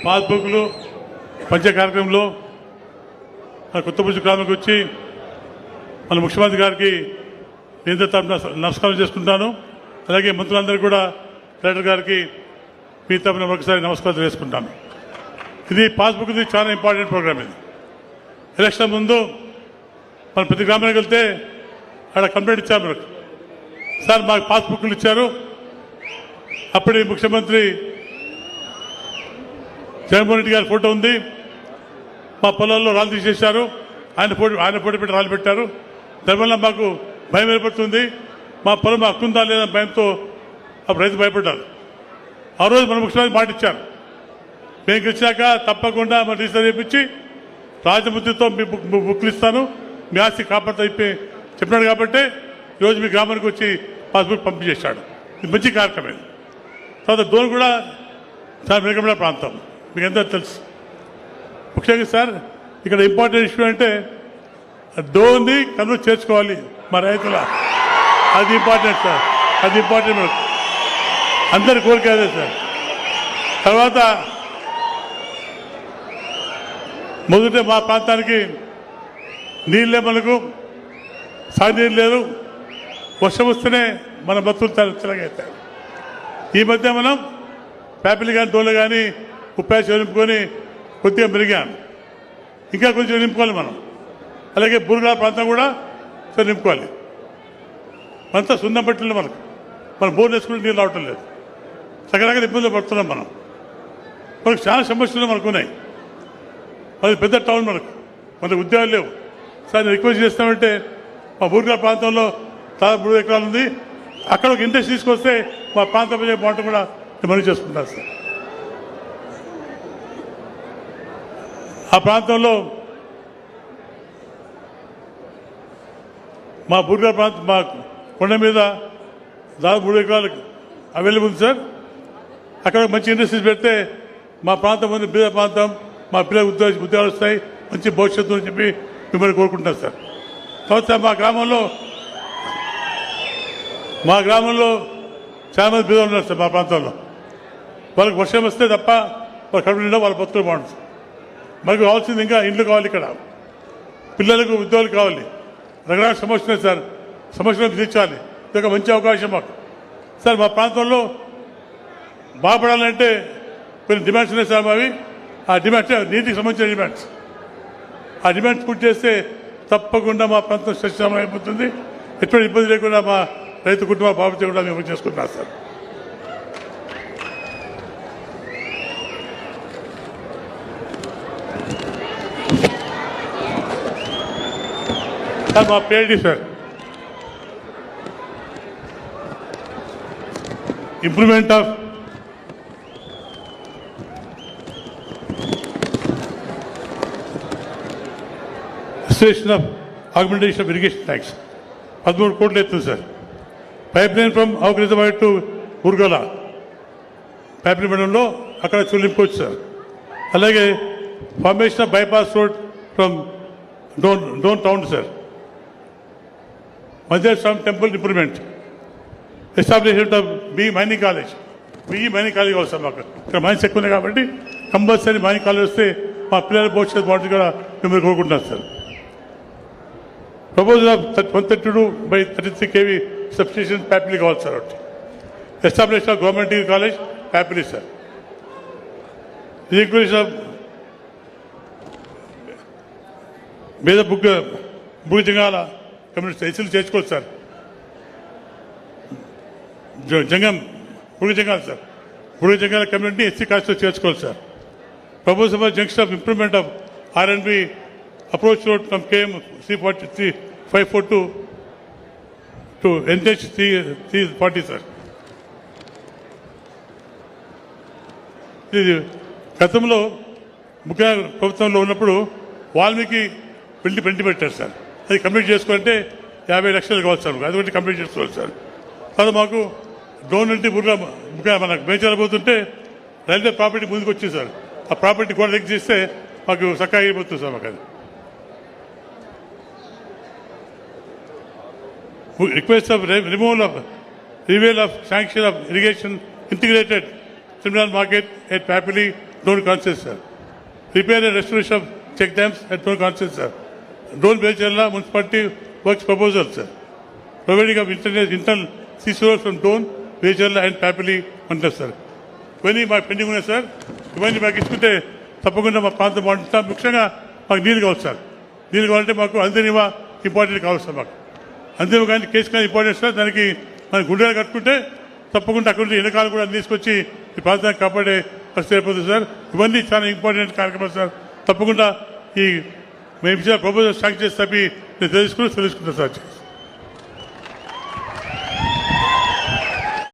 పాస్బుక్లు పంచే కార్యక్రమంలో మన కొత్తపూజ గ్రామానికి వచ్చి మన ముఖ్యమంత్రి గారికి నేను తరఫున నమస్కారం చేసుకుంటాను. అలాగే మంత్రులందరూ కూడా కలెక్టర్ గారికి మీ తరఫున ఒకసారి నమస్కారం చేసుకుంటాను. ఇది పాస్బుక్ ఇది చాలా ఇంపార్టెంట్ ప్రోగ్రామ్. ఇది ఎలక్షన్ ముందు మనం ప్రతి గ్రామానికి వెళ్తే అక్కడ కంప్లైంట్ ఇచ్చారు మనకు, సార్ మాకు పాస్బుక్లు ఇచ్చారు. అప్పటి ముఖ్యమంత్రి జగన్మోహన్ రెడ్డి గారి ఫోటో ఉంది, మా పొలాల్లో రాళ్ళు తీసేశారు, ఆయన ఫోటో పెట్టి రాళ్ళు పెట్టారు. దానివల్ల మాకు భయం ఏర్పడుతుంది, మా పొలం హక్కుందా లేదా భయంతో అప్పుడు రైతు భయపడ్డారు. ఆ రోజు మన ముఖ్యమంత్రి మాట ఇచ్చారు, మేము గెలిచాక తప్పకుండా మన రిజిస్టర్ చేయించి రాజముద్రతో మీ బుక్లు ఇస్తాను, మీ ఆస్తి కాపాడుతా అయిపోయి చెప్పినాడు. కాబట్టి ఈరోజు మీ గ్రామానికి వచ్చి పాస్బుక్ పంపించేశాడు. ఇది మంచి కార్యక్రమం. తర్వాత డోన్ కూడా చాలా వెనుకబడిన ప్రాంతం, మీకు ఎంతో తెలుసు. ముఖ్యంగా సార్ ఇక్కడ ఇంపార్టెంట్ ఇష్యూ అంటే డోన్ని కన్వర్ట్ చేసుకోవాలి మా రైతుల, అది ఇంపార్టెంట్ సార్, అది ఇంపార్టెంట్ మనకు అందరి కోరిక అదే సార్. తర్వాత మొదట మా ప్రాంతానికి నీళ్ళే, మనకు సాగునీరు లేదు, వర్షం వస్తేనే మన బతుకులు తెలగవుతాయి. ఈ మధ్య మనం ప్యాపిల్ కానీ డోన్లు కానీ ఉప్పాసి నింపుకొని కొద్దిగా మెరిగాను, ఇంకా కొంచెం నింపుకోవాలి మనం. అలాగే బురుగా ప్రాంతం కూడా సరే నింపుకోవాలి. అంతా సున్నం పట్టిన మనకు, మనం బోర్లు వేసుకుంటే నీళ్ళు రావటం లేదు, రకరకాల ఇబ్బందులు పడుతున్నాం మనం. మనకు చాలా సమస్యలు మనకు ఉన్నాయి. అది పెద్ద టౌన్, మనకు ఉద్యోగాలు లేవు. సార్ నేను రిక్వెస్ట్ చేస్తామంటే మా బూర్గా ప్రాంతంలో దాదాపు 3 ఎకరాలు ఉంది, అక్కడ ఒక ఇంట్రెస్ట్ తీసుకొస్తే మా ప్రాంతం బాగుంటుంది కూడా మనం చేసుకుంటారు సార్. ఆ ప్రాంతంలో మా బూర్గా ప్రాంతం, మా కొండ మీద దాదాపు 3 ఎకరాలు అవైలబుల్ ఉంది సార్. అక్కడ మంచి ఇండస్ట్రీస్ పెడితే మా ప్రాంతం ఉంది బీద ప్రాంతం, మా పిల్లలకు ఉద్యోగాలు వస్తాయి, మంచి భవిష్యత్తు అని చెప్పి మిమ్మల్ని కోరుకుంటున్నాను సార్. తర్వాత మా గ్రామంలో చాలా మంది బీదలు ఉన్నారు సార్. మా ప్రాంతంలో వాళ్ళకి వర్షం వస్తే తప్ప వాళ్ళ కడుపు నిండా వాళ్ళ బతుకులు బాగుంటుంది. మనకు కావాల్సింది ఇంకా ఇండ్లు కావాలి, ఇక్కడ పిల్లలకు ఉద్యోగాలు కావాలి, రకరకాల సమస్యలు సార్. సమస్యలను తీర్చాలి, ఇది ఒక మంచి అవకాశం మాకు సార్. మా ప్రాంతంలో బాగుపడాలంటే కొన్ని డిమాండ్స్ ఉన్నాయి సార్ మావి. ఆ డిమాండ్స్ నీటికి సంబంధించిన డిమాండ్స్, ఆ డిమాండ్స్ పూర్తి చేస్తే తప్పకుండా మా ప్రాంతం సస్యశ్యామలం అయిపోతుంది. ఎటువంటి ఇబ్బంది లేకుండా మా రైతు కుటుంబ బాధ్యత కూడా మేము చేసుకుంటున్నాం సార్. సార్ మా పేరు sir improvement of association of augmentation of irrigation tanks 13 కోట్లు ఎత్తుంది సార్. పైప్ లైన్ ఫ్రమ్ అవకరిజబాద్ టు ఊర్గల పైప్ లైన్ మండలంలో అక్కడ చెల్లింపుకోవచ్చు సార్. అలాగే formation of bypass road from Dhone town sir. మధ్యస్వామి temple improvement, establishment of mining college. Mining college కావాలి సార్. మాకు ఇక్కడ మైన్స్ ఎక్కువ ఉన్నాయి కాబట్టి కంపల్సరీ మైనింగ్ కాలేజ్ వస్తే మా పిల్లల భవిష్యత్తు బాగుంటుంది కూడా మిమ్మల్ని కోరుకుంటున్నాను sir. Proposal of 132/33 kV substation Pyapili కావాలి సార్. ఒకటి establishment of government degree college Pyapili sir. Inclusion of మీద బుగ్గు జంగాల కమ్యూనిటీ ఎస్సీలు చేర్చుకోవచ్చు sir. Buggu Jangala sir, Buggu Jangala community SC కాస్ట్లో చేర్చుకోవాలి sir. Proposal of junction of improvement of R&B approach road from KM 542 to NH 340 sir. ఇది గతంలో ముఖ్య ప్రభుత్వంలో ఉన్నప్పుడు వాల్మీకి పెళ్లి పెట్టారు సార్. అది కంప్లీట్ చేసుకోవాలంటే 50 లక్షలు కావాలి సార్. అది ఒకటి కంప్లీట్ చేసుకోవాలి సార్. తర్వాత మాకు డోన్ నుండి ముఖ్యంగా మనకు మేజర్ పోతుంటే రైల్వే ప్రాపర్టీ ముందుకు వచ్చింది సార్. ఆ ప్రాపర్టీ కూడా దగ్గర చేస్తే మాకు చక్కగా అయిపోతుంది సార్. మాకు అది request of removal of sanction of irrigation integrated terminal market at Papili Dole Constituency, sir. Repair and restoration of check dams at Dole Constituency, sir. Dole Belcherla Municipality Works Proposal, sir. Providing of internal seashore from Dole, Belcherla and Papili, Mantas, sir. ఇవన్నీ మాకు pending ఉన్నాయి sir. ఇవన్నీ మాకు ఇచ్చుకుంటే తప్పకుండా మా ప్రాంతం బాగుంటుంటాం. ముఖ్యంగా మాకు నీళ్ళు కావాలి సార్. నీళ్ళు కావాలంటే మాకు అందినివా ఇంపార్టెంట్ కావాలి సార్. మాకు అందినివ కానీ కేసు కానీ ఇంపార్టెంట్ సార్. దానికి మనం గుండెలు కట్టుకుంటే తప్పకుండా అక్కడ ఉండే ఎండకాలం కూడా తీసుకొచ్చి ఈ ప్రాంతాన్ని కాపాడే పరిస్థితి అయిపోతుంది సార్. ఇవన్నీ చాలా ఇంపార్టెంట్ కార్యక్రమాలు సార్. తప్పకుండా ఈ మేము ఇచ్చిన ప్రపోజల్ సాంక్షన్ చేసి తప్పి నేను తెలుసుకుంటాను సార్.